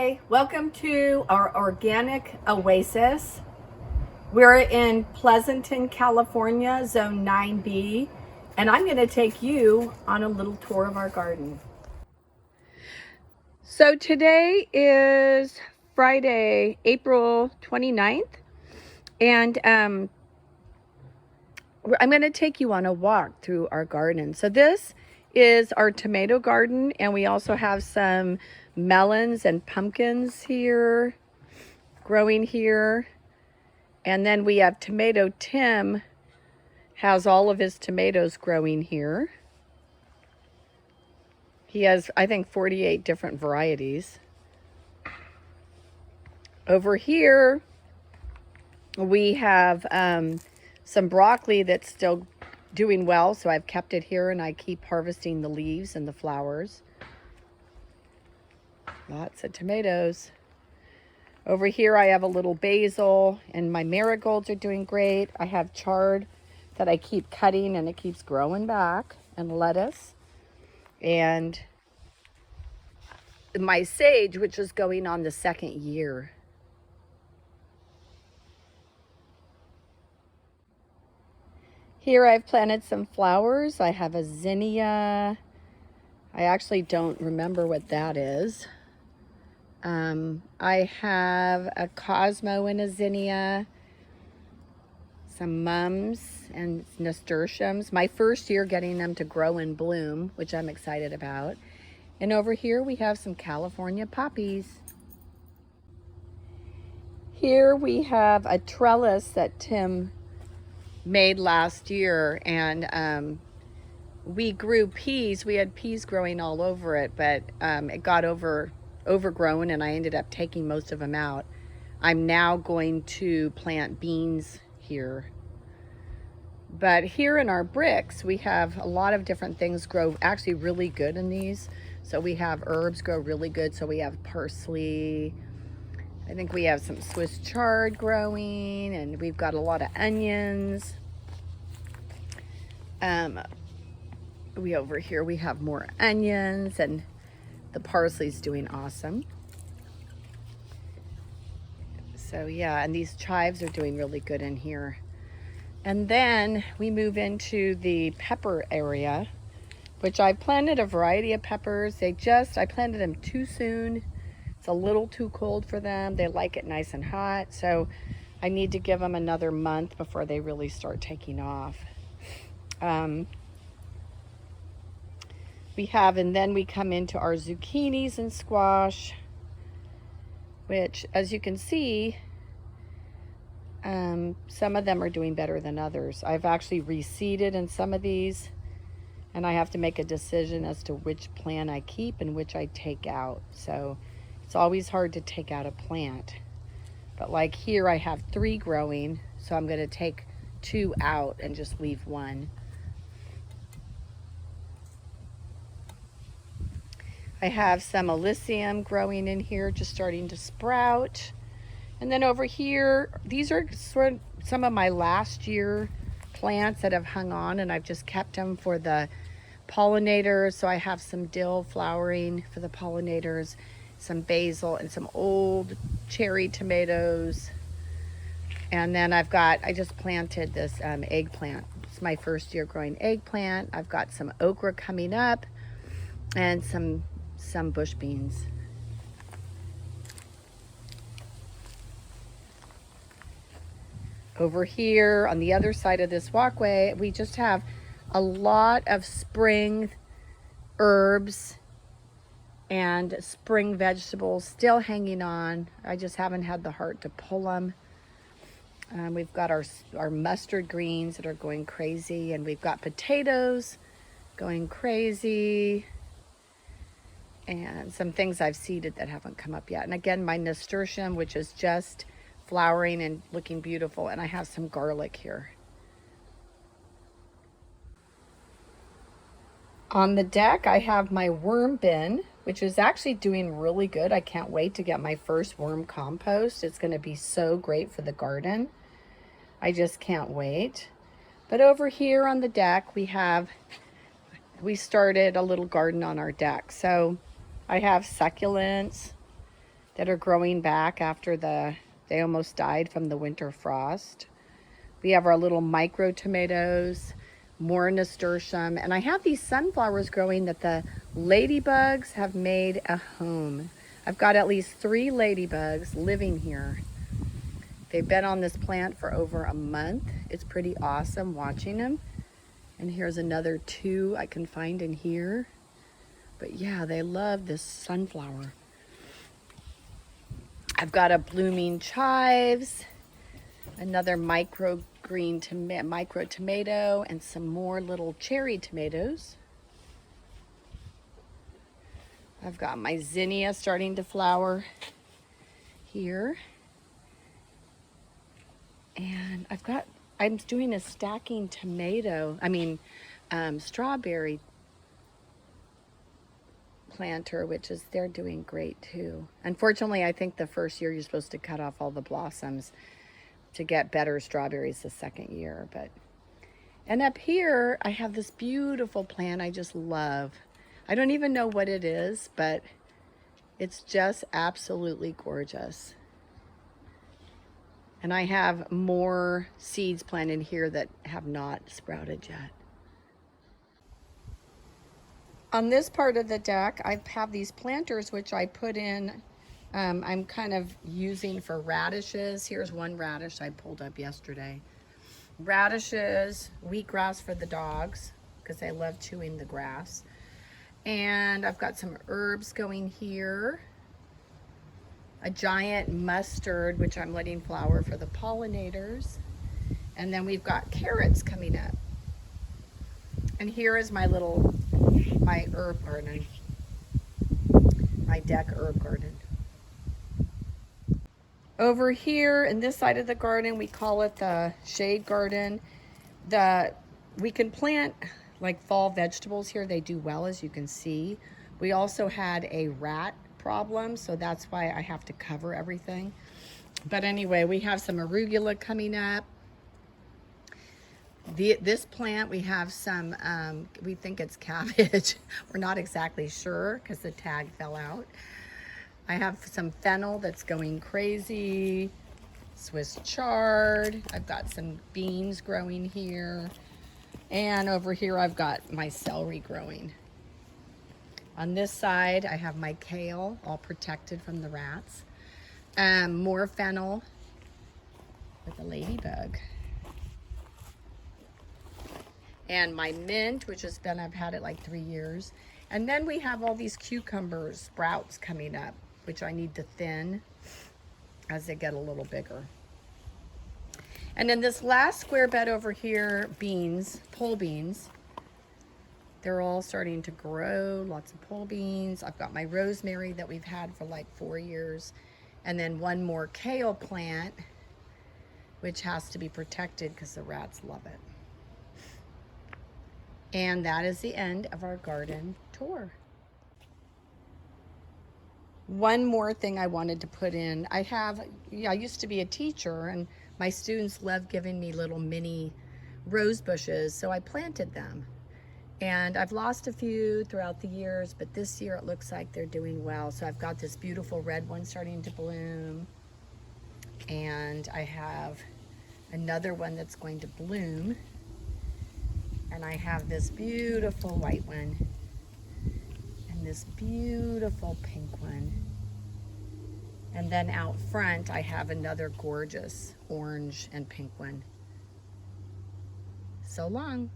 Hi, welcome to our organic oasis. We're in Pleasanton, California, zone 9B, and I'm going to take you on a little tour of our garden. So today is Friday, April 29th, and I'm going to take you on a walk through our garden. So this is our tomato garden, and we also have some melons and pumpkins here, growing here. And then we have tomato. Tim has all of his tomatoes growing here. He has, I think, 48 different varieties. Over here, we have some broccoli that's still doing well, so I've kept it here and I keep harvesting the leaves and the flowers. Lots of tomatoes. Over here I have a little basil, and my marigolds are doing great. I have chard that I keep cutting and it keeps growing back, and lettuce, and my sage, which is going on the second year. Here I've planted some flowers. I have a zinnia. I actually don't remember what that is. I have a Cosmo and a zinnia, some mums and nasturtiums. My first year getting them to grow and bloom, which I'm excited about. And over here we have some California poppies. Here we have a trellis that Tim made last year, and we grew peas. We had peas growing all over it, but it got overgrown, and I ended up taking most of them out. I'm now going to plant beans here. But here in our bricks, we have a lot of different things grow actually really good in these. So we have herbs grow really good. So we have parsley. I think we have some Swiss chard growing, and we've got a lot of onions. Over here we have more onions, and the parsley's doing awesome. So yeah, and these chives are doing really good in here. And then we move into the pepper area, which I planted a variety of peppers. I planted them too soon. It's a little too cold for them. They like it nice and hot. So I need to give them another month before they really start taking off. And then we come into our zucchinis and squash, which, as you can see, some of them are doing better than others. I've actually reseeded in some of these, and I have to make a decision as to which plant I keep and which I take out. So it's always hard to take out a plant. But like here, I have 3 growing, so I'm going to take 2 out and just leave 1. I have some Elysium growing in here, just starting to sprout. And then over here, these are sort of some of my last year plants that have hung on, and I've just kept them for the pollinators. So I have some dill flowering for the pollinators, some basil, and some old cherry tomatoes. And then I just planted this eggplant. It's my first year growing eggplant. I've got some okra coming up, and some bush beans. Over here on the other side of this walkway, we just have a lot of spring herbs and spring vegetables still hanging on. I just haven't had the heart to pull them. We've got our mustard greens that are going crazy, and we've got potatoes going crazy, and some things I've seeded that haven't come up yet. And again, my nasturtium, which is just flowering and looking beautiful, and I have some garlic here. On the deck, I have my worm bin, which is actually doing really good. I can't wait to get my first worm compost. It's going to be so great for the garden. I just can't wait. But over here on the deck, we started a little garden on our deck. So I have succulents, that are growing back after they almost died from the winter frost. We have our little micro tomatoes, more nasturtium, and I have these sunflowers growing that the ladybugs have made a home. I've got at least 3 ladybugs living here. They've been on this plant for over a month. It's pretty awesome watching them. And here's another 2 I can find in here. But yeah, they love this sunflower. I've got a blooming chives, another micro tomato, and some more little cherry tomatoes. I've got my zinnia starting to flower here. And I'm doing a stacking strawberry planter, which is, they're doing great too. Unfortunately, I think the first year you're supposed to cut off all the blossoms to get better strawberries the second year. And up here, I have this beautiful plant I just love. I don't even know what it is, but it's just absolutely gorgeous. And I have more seeds planted here that have not sprouted yet. On this part of the deck, I have these planters which I put in, I'm kind of using for radishes. Here's one radish I pulled up yesterday. Radishes, wheatgrass for the dogs, because they love chewing the grass. And I've got some herbs going here. A giant mustard, which I'm letting flower for the pollinators. And then we've got carrots coming up. And here is my herb garden, my deck herb garden. Over here in this side of the garden, we call it the shade garden. We can plant like fall vegetables here. They do well, as you can see. We also had a rat problem, so that's why I have to cover everything. But anyway, we have some arugula coming up. This plant, we have some, we think it's cabbage. We're not exactly sure because the tag fell out. I have some fennel that's going crazy, Swiss chard. I've got some beans growing here. And over here, I've got my celery growing. On this side, I have my kale, all protected from the rats. More fennel with a ladybug. And my mint, which I've had it like 3 years. And then we have all these cucumbers, sprouts coming up, which I need to thin as they get a little bigger. And then this last square bed over here, beans, pole beans. They're all starting to grow, lots of pole beans. I've got my rosemary that we've had for like 4 years. And then one more kale plant, which has to be protected because the rats love it. And that is the end of our garden tour. One more thing I wanted to put in. I used to be a teacher, and my students love giving me little mini rose bushes, so I planted them. And I've lost a few throughout the years, but this year it looks like they're doing well. So I've got this beautiful red one starting to bloom, and I have another one that's going to bloom. And I have this beautiful white one and this beautiful pink one. And then out front, I have another gorgeous orange and pink one. So long.